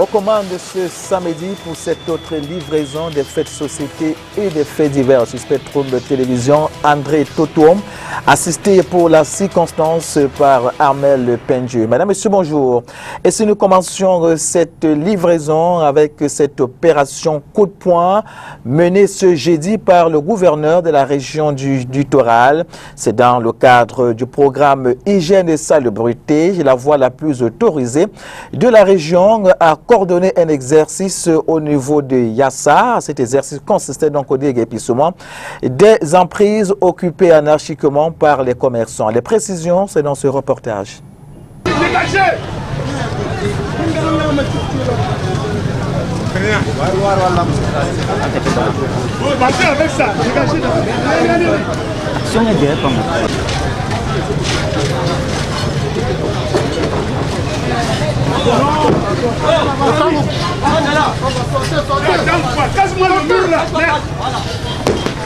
Aux commandes de ce samedi pour cette autre livraison des faits de société et des faits divers sur Spectrum de télévision, André Totoum, assisté pour la circonstance par Armel Pendieu. Madame, Monsieur, bonjour. Et si nous commencions cette livraison avec cette opération coup de poing menée ce jeudi par le gouverneur de la région du littoral. C'est dans le cadre du programme Hygiène et Salubrité, la voie la plus autorisée de la région à coordonner un exercice au niveau de Yassa. Cet exercice consistait donc au déguerpissement des emprises occupées anarchiquement par les commerçants. Les précisions, c'est dans ce reportage.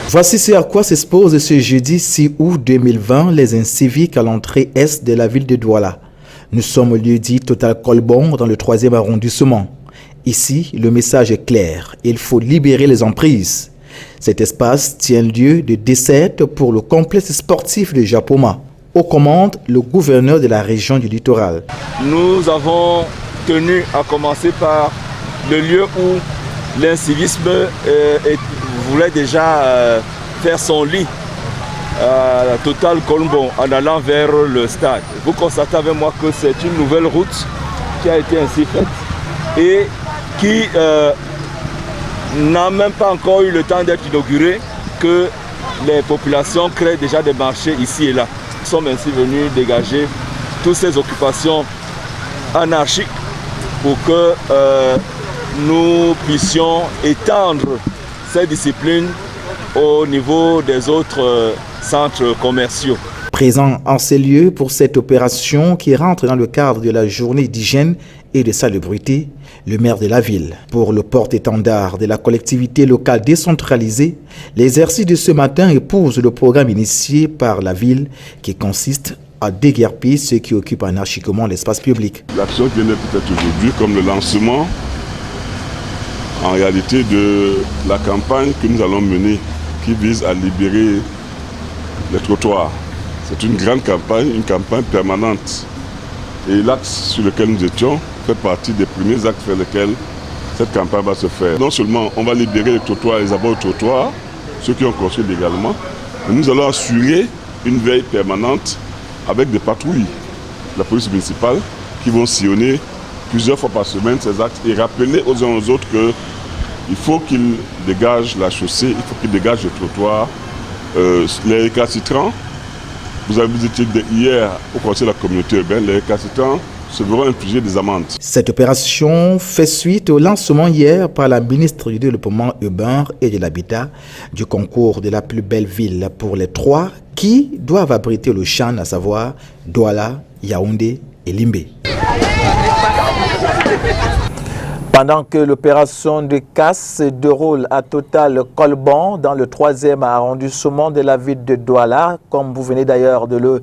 Voici ce à quoi s'exposent ce jeudi 6 août 2020 les inciviques à l'entrée est de la ville de Douala. Nous sommes au lieu dit Total Colbon dans le 3e arrondissement. Ici, le message est clair, il faut libérer les emprises. Cet espace tient lieu de dessert pour le complexe sportif de Japoma. Aux commandes, le gouverneur de la région du littoral. Nous avons tenu à commencer par le lieu où l'incivisme voulait déjà faire son lit à Total Colbon en allant vers le stade. Vous constatez avec moi que c'est une nouvelle route qui a été ainsi faite et qui n'a même pas encore eu le temps d'être inaugurée, que les populations créent déjà des marchés ici et là. Nous sommes ainsi venus dégager toutes ces occupations anarchiques pour que nous puissions étendre ces disciplines au niveau des autres centres commerciaux. Présent en ces lieux pour cette opération qui rentre dans le cadre de la journée d'hygiène et de salubrité, le maire de la ville. Pour le porte-étendard de la collectivité locale décentralisée, l'exercice de ce matin épouse le programme initié par la ville qui consiste à déguerpir ceux qui occupent anarchiquement l'espace public. L'action qui vient d'être faite aujourd'hui comme le lancement en réalité de la campagne que nous allons mener qui vise à libérer les trottoirs. C'est une grande campagne, une campagne permanente. Et l'axe sur lequel nous étions fait partie des premiers actes sur lesquels cette campagne va se faire. Non seulement on va libérer les trottoirs, les abords de trottoirs, ceux qui ont construit légalement, mais nous allons assurer une veille permanente avec des patrouilles de la police municipale qui vont sillonner plusieurs fois par semaine ces actes et rappeler aux uns aux autres qu'il faut qu'ils dégagent la chaussée, il faut qu'ils dégagent le trottoir. Les récalcitrants, vous avez visité hier au conseil de la communauté urbaine, les récalcitrants se verront infliger des amendes. Cette opération fait suite au lancement hier par la ministre du Développement urbain et de l'Habitat du concours de la plus belle ville pour les 3 qui doivent abriter le CHAN, à savoir Douala, Yaoundé et Limbé. Pendant que l'opération de casse se déroule à Total Colbon dans le 3e arrondissement de la ville de Douala, comme vous venez d'ailleurs de le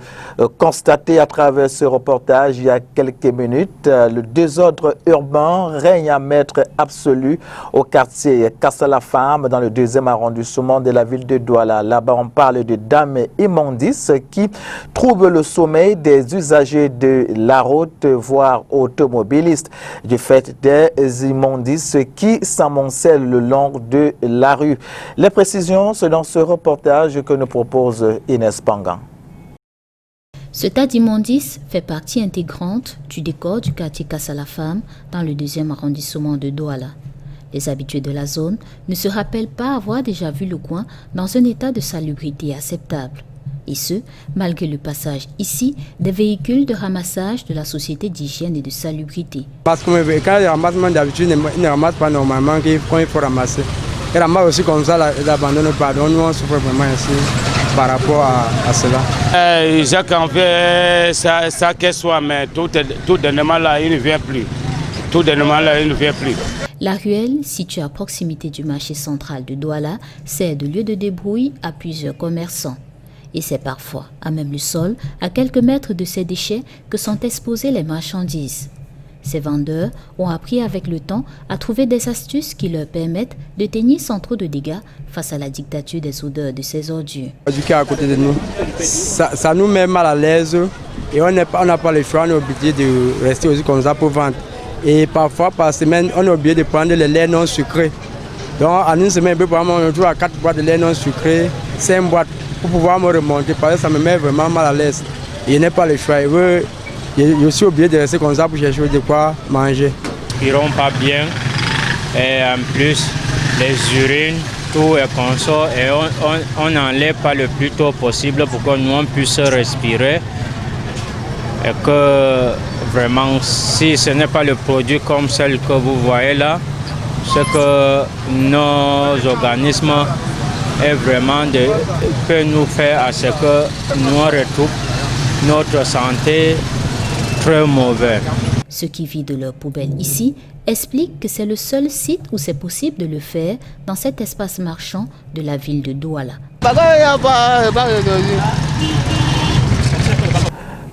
constater à travers ce reportage il y a quelques minutes, le désordre urbain règne à maître absolu au quartier Kassalafam dans le 2e arrondissement de la ville de Douala. Là-bas, on parle de dames immondices qui troublent le sommeil des usagers de la route, voire automobilistes, du fait des immondices qui s'amoncellent le long de la rue. Les précisions, c'est dans ce reportage que nous propose Inès Pangan. Ce tas d'immondices fait partie intégrante du décor du quartier Kassalafam dans le 2e arrondissement de Douala. Les habitués de la zone ne se rappellent pas avoir déjà vu le coin dans un état de salubrité acceptable. Et ce, malgré le passage ici des véhicules de ramassage de la Société d'hygiène et de salubrité. Parce que quand les ramassements d'habitude ne ramassent pas normalement, quand il faut ramasser. Et ramassent aussi comme ça, l'abandonne pas. Donc nous on souffre vraiment ici par rapport à cela. Chacun fait ça qu'elle soit, mais tout dernièrement là, il ne vient plus. Tout dernièrement là, il ne vient plus. La ruelle, située à proximité du marché central de Douala, sert de lieu de débrouille à plusieurs commerçants. Et c'est parfois, à même le sol, à quelques mètres de ces déchets, que sont exposées les marchandises. Ces vendeurs ont appris avec le temps à trouver des astuces qui leur permettent de tenir sans trop de dégâts face à la dictature des odeurs de ces ordures. À côté de nous, ça nous met mal à l'aise et on n'a pas le choix, on est obligé de rester aussi comme ça pour vendre. Et parfois par semaine, on est obligé de prendre le lait non sucré. Donc en une semaine, on trouve à 4 boîtes de lait non sucré, 5 boîtes pour pouvoir me remonter parce que ça me met vraiment mal à l'aise. Et je n'ai pas le choix. Je suis obligé de rester comme ça pour chercher de quoi manger. Ils n'iront pas bien et en plus les urines, tout est consort et on n'enlève pas le plus tôt possible pour que nous on puisse respirer. Et que vraiment, si ce n'est pas le produit comme celle que vous voyez là, c'est que nos organismes est vraiment peut nous faire à ce que nous retrouvons notre santé très mauvaise. Ceux qui vident leurs poubelles ici expliquent que c'est le seul site où c'est possible de le faire dans cet espace marchand de la ville de Douala.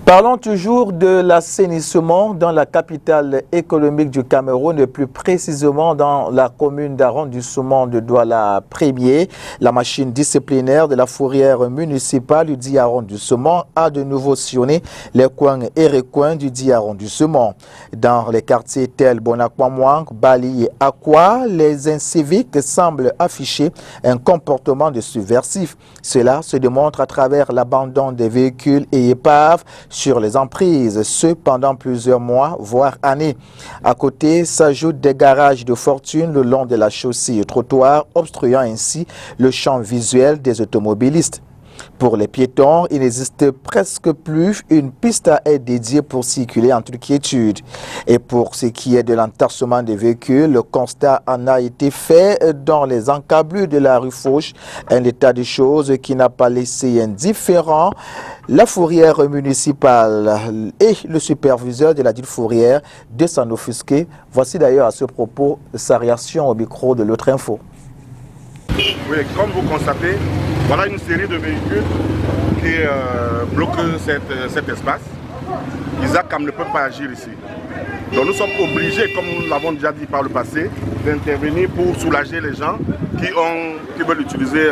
Parlons toujours de l'assainissement dans la capitale économique du Cameroun, et plus précisément dans la commune d'arrondissement de Douala 1er. La machine disciplinaire de la fourrière municipale du dit arrondissement a de nouveau sillonné les coins et recoins du dit arrondissement. Dans les quartiers tels Bonakwamwang, Bali et Akwa, les inciviques semblent afficher un comportement de subversif. Cela se démontre à travers l'abandon des véhicules et épaves sur les emprises, ce pendant plusieurs mois, voire années. À côté s'ajoutent des garages de fortune le long de la chaussée et trottoir, obstruant ainsi le champ visuel des automobilistes. Pour les piétons, il n'existe presque plus une piste à air dédiée pour circuler en toute quiétude. Et pour ce qui est de l'entassement des véhicules, le constat en a été fait dans les encablures de la rue Fauche, un état de choses qui n'a pas laissé indifférent la fourrière municipale et le superviseur de la dite fourrière de s'en offusquer. Voici d'ailleurs à ce propos sa réaction au micro de l'autre info. Oui, comme vous constatez, voilà une série de véhicules qui bloquent cet espace. Isaac ne peut pas agir ici. Donc nous sommes obligés, comme nous l'avons déjà dit par le passé, d'intervenir pour soulager les gens qui veulent utiliser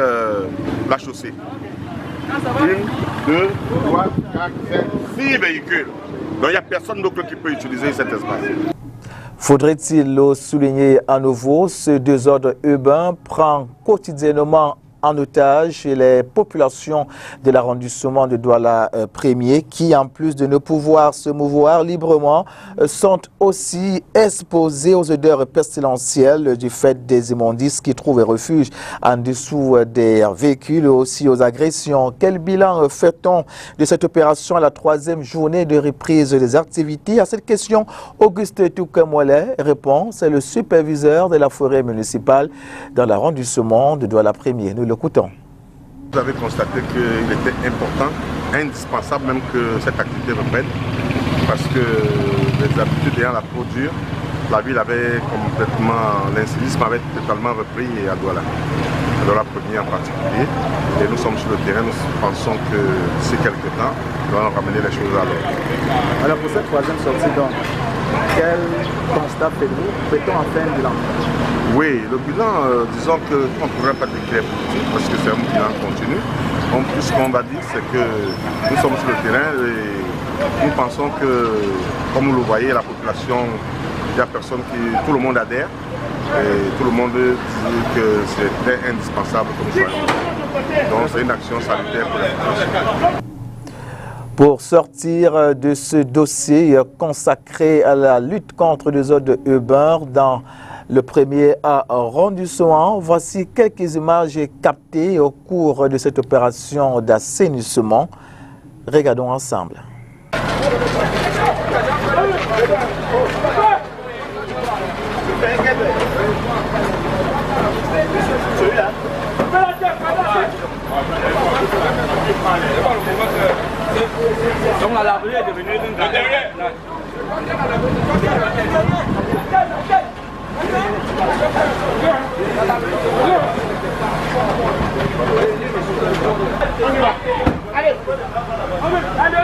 la chaussée. 1, 2, 3, 4, 5, 6 véhicules. Donc il n'y a personne d'autre qui peut utiliser cet espace. Faudrait-il le souligner à nouveau, ce désordre urbain prend quotidiennement en otage les populations de l'arrondissement de Douala 1er qui, en plus de ne pouvoir se mouvoir librement, sont aussi exposés aux odeurs pestilentielles du fait des immondices qui trouvent refuge en dessous des véhicules et aussi aux agressions. Quel bilan fait-on de cette opération à la 3e journée de reprise des activités? À cette question, Auguste Toukamouele répond, c'est le superviseur de la forêt municipale dans l'arrondissement de Douala 1er. Nous l'écoutons. Vous avez constaté qu'il était important, indispensable même que cette activité reprenne, parce que les habitudes ayant la peau dure, la ville avait complètement, l'incivisme avait totalement repris à Douala. Douala 1er en particulier. Et nous sommes sur le terrain, nous pensons que d'ici quelques temps, nous allons ramener les choses à l'ordre. Alors pour cette 3e sortie, donc, quel constat faites-vous? Peut-on en faire un bilan? Oui, le bilan, disons qu'on ne pourrait pas dire qu'il est positif parce que c'est un bilan continu. En plus, ce qu'on va dire, c'est que nous sommes sur le terrain et nous pensons que, comme vous le voyez, la population, il n'y a personne tout le monde adhère et tout le monde dit que c'était indispensable comme choix. Donc c'est une action salutaire pour la population. Pour sortir de ce dossier consacré à la lutte contre les ordres urbains dans le 1er arrondissement, voici quelques images captées au cours de cette opération d'assainissement. Regardons ensemble. Donc la laverie est devenue une galère. Allez, allez,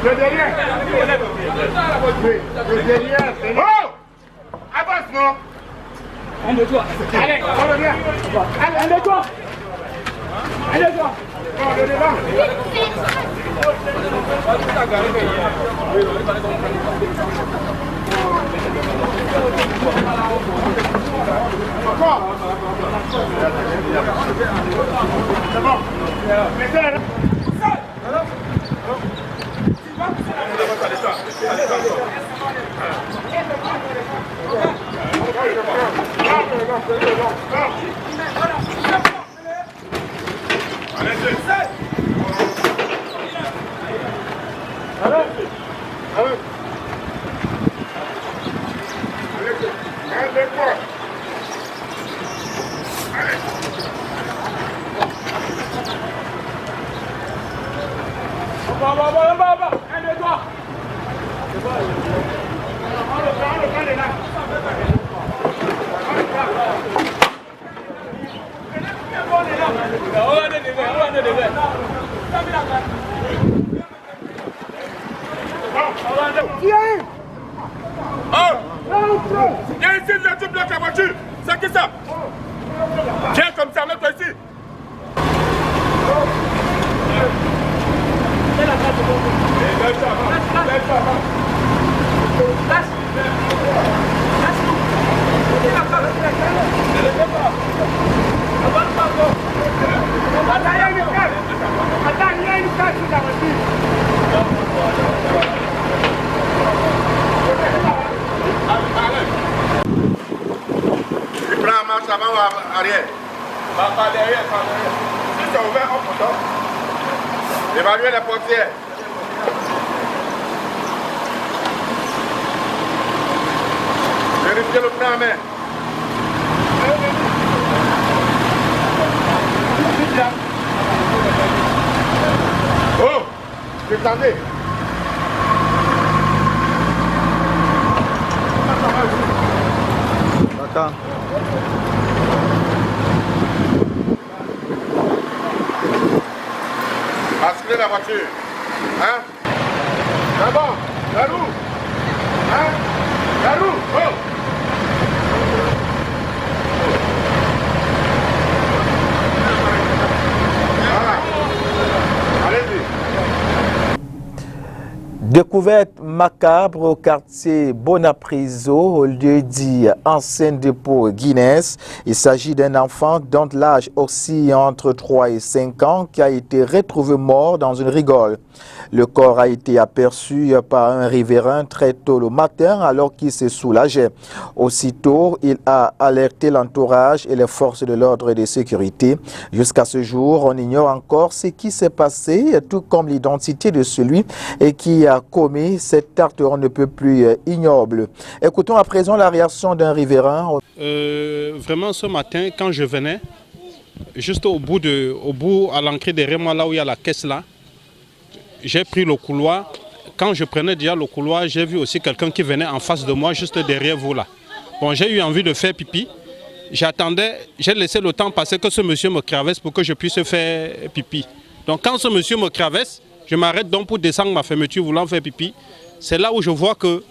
Le derrière. Oh! Avance, non? Un de toi. Allez, on revient. Allez, un de toi. Un de toi. Oh, le devant. Encore. C'est bon. Mettez-le. Viens ici, tu bloques la voiture. C'est qui ça? Viens comme ça, mets-toi ici. Tu prends la marche avant ou arrière? Pas derrière, pas derrière. Si c'est ouvert, on peut sortir. Évaluez la portière. Vérifiez le frein à main. Oh! Descendez. Attends. Basculez la voiture. Hein? D'abord, la roue. Hein? La roue. Oh! Découverte macabre au quartier Bonapriso, au lieu dit ancien dépôt Guinness. Il s'agit d'un enfant dont l'âge oscille entre 3 et 5 ans qui a été retrouvé mort dans une rigole. Le corps a été aperçu par un riverain très tôt le matin alors qu'il se soulageait. Aussitôt, il a alerté l'entourage et les forces de l'ordre et de sécurité. Jusqu'à ce jour, on ignore encore ce qui s'est passé, tout comme l'identité de celui qui a commis cet acte on ne peut plus ignoble. Écoutons à présent la réaction d'un riverain. Vraiment ce matin, quand je venais, juste au bout à l'entrée derrière moi, là où il y a la caisse là, j'ai pris le couloir. Quand je prenais déjà le couloir, j'ai vu aussi quelqu'un qui venait en face de moi, juste derrière vous là. Bon, j'ai eu envie de faire pipi. J'attendais, j'ai laissé le temps passer que ce monsieur me traverse pour que je puisse faire pipi. Donc quand ce monsieur me traverse, je m'arrête donc pour descendre ma fermeture voulant faire pipi. C'est là où je vois qu'il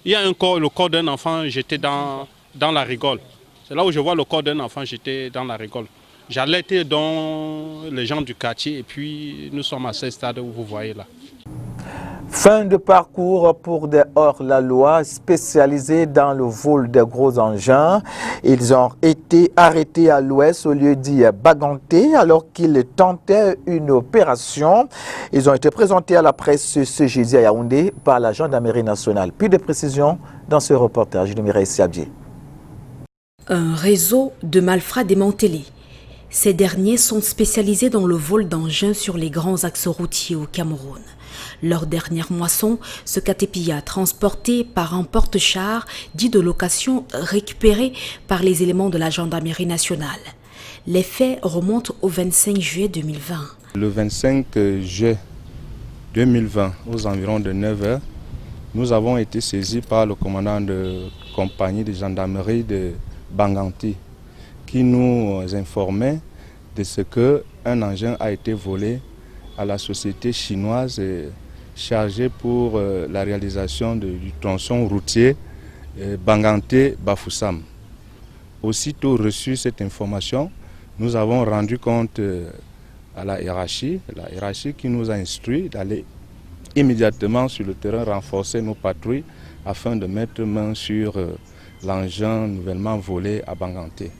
y a un corps, le corps d'un enfant, j'étais dans la rigole. C'est là où je vois le corps d'un enfant, j'étais dans la rigole. J'alerte donc les gens du quartier et puis nous sommes à ce stade où vous voyez là. Fin de parcours pour des hors-la-loi spécialisés dans le vol des gros engins. Ils ont été arrêtés à l'ouest au lieu dit Baganté alors qu'ils tentaient une opération. Ils ont été présentés à la presse ce jeudi à Yaoundé par la gendarmerie nationale. Plus de précisions dans ce reportage de Mireille Siabdié. Un réseau de malfrats démantelé. Ces derniers sont spécialisés dans le vol d'engins sur les grands axes routiers au Cameroun. Leur dernière moisson, ce catépilla transporté par un porte-char dit de location récupéré par les éléments de la gendarmerie nationale. Les faits remontent au 25 juillet 2020. Le 25 juillet 2020, aux environs de 9 h, nous avons été saisis par le commandant de compagnie de gendarmerie de Baganté qui nous informait de ce qu'un engin a été volé à la société chinoise chargé pour la réalisation du tronçon routier Banganté-Bafoussam. Aussitôt reçu cette information, nous avons rendu compte à la hiérarchie qui nous a instruit d'aller immédiatement sur le terrain renforcer nos patrouilles afin de mettre main sur l'engin nouvellement volé à Banganté.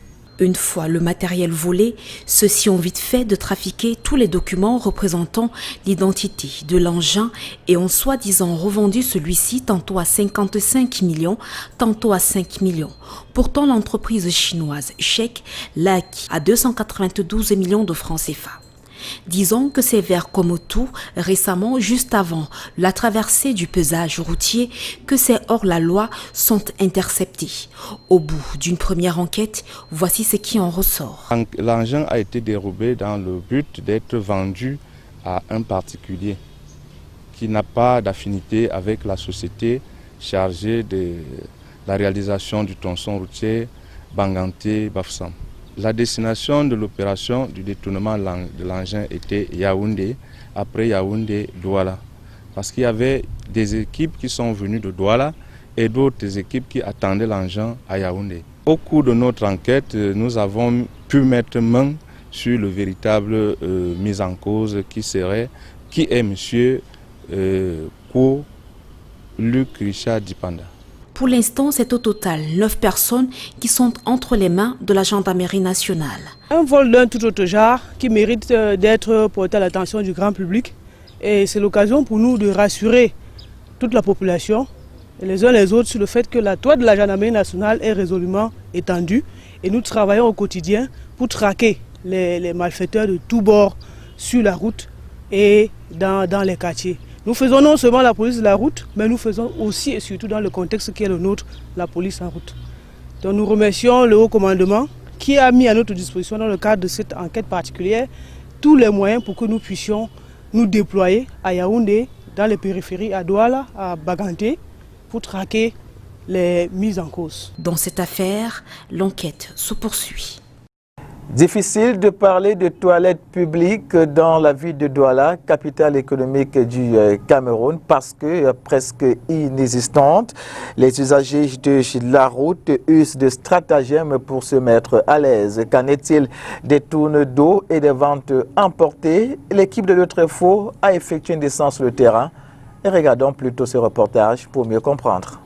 Une fois le matériel volé, ceux-ci ont vite fait de trafiquer tous les documents représentant l'identité de l'engin et ont soi-disant revendu celui-ci tantôt à 55 millions, tantôt à 5 millions. Pourtant, l'entreprise chinoise Chek l'a acquis à 292 millions de francs CFA. Disons que c'est vers Komotou, récemment, juste avant la traversée du pesage routier, que ces hors-la-loi sont interceptés. Au bout d'une première enquête, voici ce qui en ressort. L'engin a été dérobé dans le but d'être vendu à un particulier qui n'a pas d'affinité avec la société chargée de la réalisation du tronçon routier Banganté-Bafoussam. La destination de l'opération du détournement de l'engin était Yaoundé, après Yaoundé, Douala. Parce qu'il y avait des équipes qui sont venues de Douala et d'autres équipes qui attendaient l'engin à Yaoundé. Au cours de notre enquête, nous avons pu mettre main sur le véritable mise en cause qui est M. Ko Luc Richard Dipanda. Pour l'instant, c'est au total 9 personnes qui sont entre les mains de la gendarmerie nationale. Un vol d'un tout autre genre qui mérite d'être porté à l'attention du grand public. Et c'est l'occasion pour nous de rassurer toute la population, et les uns les autres, sur le fait que la toile de la gendarmerie nationale est résolument étendue. Et nous travaillons au quotidien pour traquer les malfaiteurs de tous bords sur la route et dans les quartiers. Nous faisons non seulement la police de la route, mais nous faisons aussi et surtout dans le contexte qui est le nôtre, la police en route. Donc nous remercions le haut commandement qui a mis à notre disposition dans le cadre de cette enquête particulière tous les moyens pour que nous puissions nous déployer à Yaoundé, dans les périphéries, à Douala, à Banganté, pour traquer les mises en cause. Dans cette affaire, l'enquête se poursuit. Difficile de parler de toilettes publiques dans la ville de Douala, capitale économique du Cameroun, parce que presque inexistante. Les usagers de la route usent de stratagèmes pour se mettre à l'aise. Qu'en est-il des tournes d'eau et des ventes importées? L'équipe de l'Autrefaux a effectué une descente sur le terrain. Et regardons plutôt ce reportage pour mieux comprendre.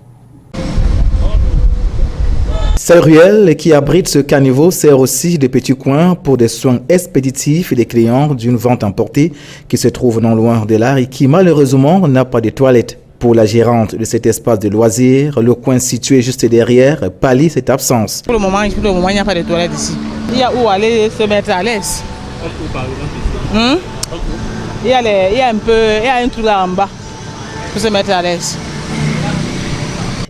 Cette ruelle qui abrite ce caniveau sert aussi de petit coin pour des soins expéditifs et des clients d'une vente emportée qui se trouve non loin de là et qui malheureusement n'a pas de toilettes. Pour la gérante de cet espace de loisirs, le coin situé juste derrière pallie cette absence. Pour le moment, il n'y a pas de toilettes ici. Il y a où aller se mettre à l'aise. Il y a un trou là en bas pour se mettre à l'aise.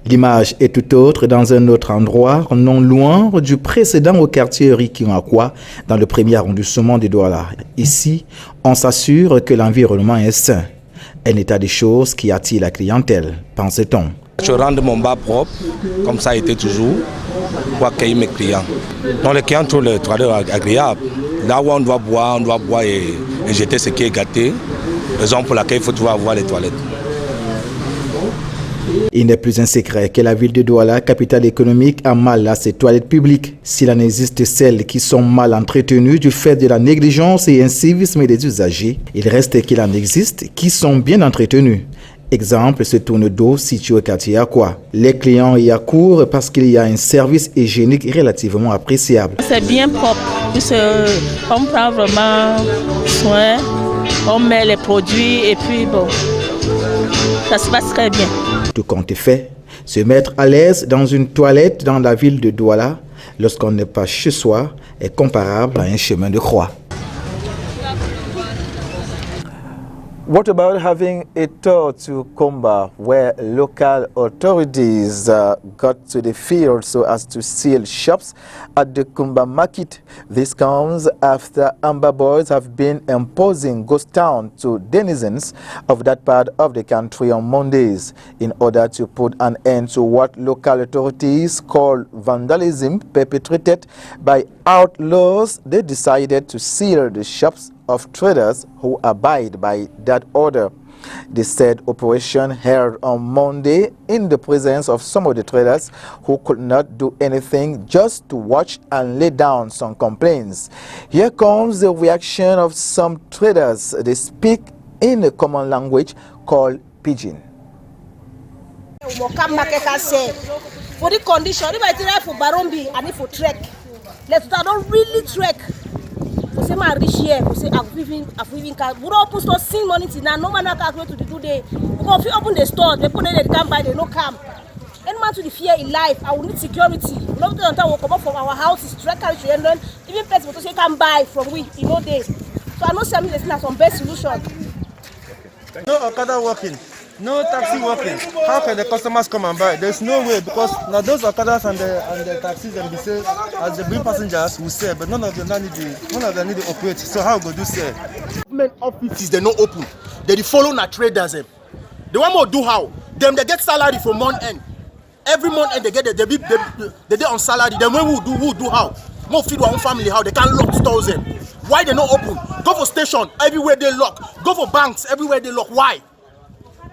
L'image est tout autre dans un autre endroit, non loin du précédent au quartier Rikiwakwa, dans le premier arrondissement de Douala. Ici, on s'assure que l'environnement est sain. Un état des choses qui attire la clientèle, pense-t-on. Je rends mon bar propre, comme ça a été toujours, pour accueillir mes clients. Donc les clients trouvent le toilette agréable. Là où on doit boire et jeter ce qui est gâté. Raison pour laquelle il faut toujours avoir les toilettes. Il n'est plus un secret que la ville de Douala, capitale économique, a mal à ses toilettes publiques. S'il en existe celles qui sont mal entretenues du fait de la négligence et incivisme des usagers, il reste qu'il en existe qui sont bien entretenues. Exemple, ce tourne d'eau situé au quartier Akwa. Les clients y accourent parce qu'il y a un service hygiénique relativement appréciable. C'est bien propre, on prend vraiment soin, on met les produits et puis bon, ça se passe très bien. Tout compte est fait, se mettre à l'aise dans une toilette dans la ville de Douala lorsqu'on n'est pas chez soi est comparable à un chemin de croix. What about having a tour to Kumba where local authorities got to the field so as to seal shops at the Kumba market? This comes after Amba boys have been imposing ghost town to denizens of that part of the country on Mondays in order to put an end to what local authorities call vandalism perpetrated by outlaws. They decided to seal the shops of traders who abide by that order. The said operation held on Monday in the presence of some of the traders who could not do anything just to watch and lay down some complaints. Here comes the reaction of some traders. They speak in a common language called Pidgin. For the condition, if I try for Barombi and if for trek, let's don't really trek. For say my rich here, for say I've even we don't open store sing money now. No man can go to the today. Because if you open the store, they put it they can't buy, they no come. Any man to the fear in life, I will need security. Not the time will come up from our houses, trek carry and then even person to say can buy from we, you know this. So I know some is not some best solution. No Okada working. No taxi working. How can the customers come and buy? There's no way because now those Okadas and the taxis and the sales as the bring passengers will sell, but none of them need to operate. So how go do sell? Government offices they not open. They follow na traders. They want more do how? Them they get salary from month end. Every month end they get they on salary. Then when who do how? More feed one family how they can lock stores them. Why they not open? Go for station everywhere they lock. Go for banks everywhere they lock. Why?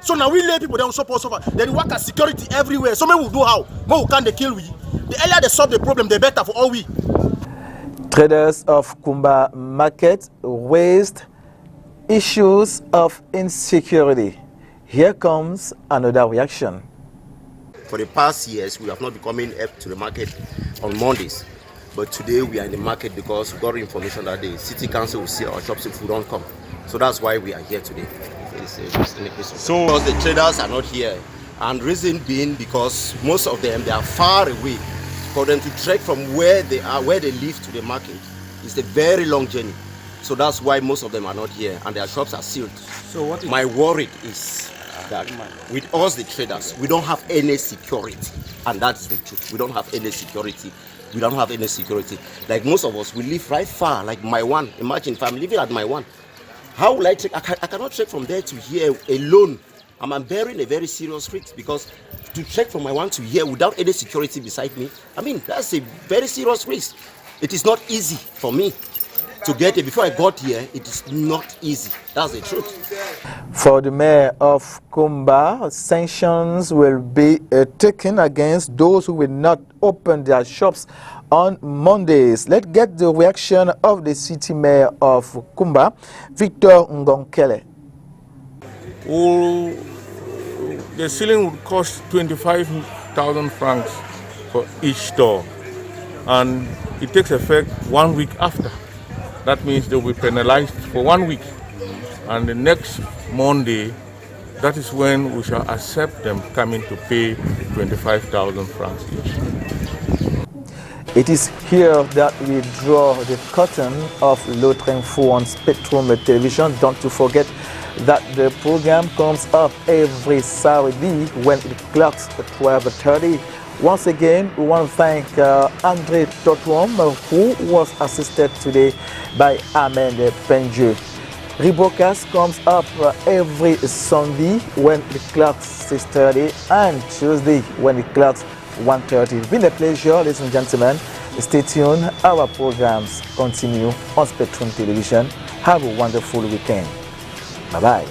So now we lay people down so far. Then work as security everywhere. So maybe we do how? More can they kill we? The earlier they solve the problem, the better for all we. Traders of Kumba Market raised issues of insecurity. Here comes another reaction. For the past years, we have not been coming up to the market on Mondays. But today we are in the market because we got information that the city council will see our shops if we don't come. So that's why we are here today. So because the traders are not here, and reason being because most of them they are far away. For them to trek from where they are, where they live to the market, it's a very long journey. So that's why most of them are not here, and their shops are sealed. So what my worry is that with us the traders, we don't have any security, and that's the truth. We don't have any security. We don't have any security. Like most of us, we live right far. Like my one. Imagine if I'm living at my one. How will I trek? I cannot trek from there to here alone. I'm bearing a very serious risk because to trek from my one to here without any security beside me, I mean, that's a very serious risk. It is not easy for me to get here. Before I got here, it is not easy. That's the truth. For the mayor of Kumba, sanctions will be taken against those who will not open their shops on Mondays. Let's get the reaction of the city mayor of Kumba, Victor Ngonkele. The ceiling would cost 25,000 francs for each store, and it takes effect 1 week after. That means they will be penalized for 1 week, and the next Monday, that is when we shall accept them coming to pay 25,000 francs each. It is here that we draw the curtain of L'Autre-Info on Spectrum Television. Don't forget that the program comes up every Saturday when it clocks 12:30. Once again, we want to thank Andre Totuom, who was assisted today by Ahmed Penjou. Rebroadcast comes up every Sunday when it clocks 6:30 and Tuesday when it clocks 1:30. It's been a pleasure, ladies and gentlemen. Stay tuned. Our programs continue on Spectrum Television. Have a wonderful weekend. Bye-bye.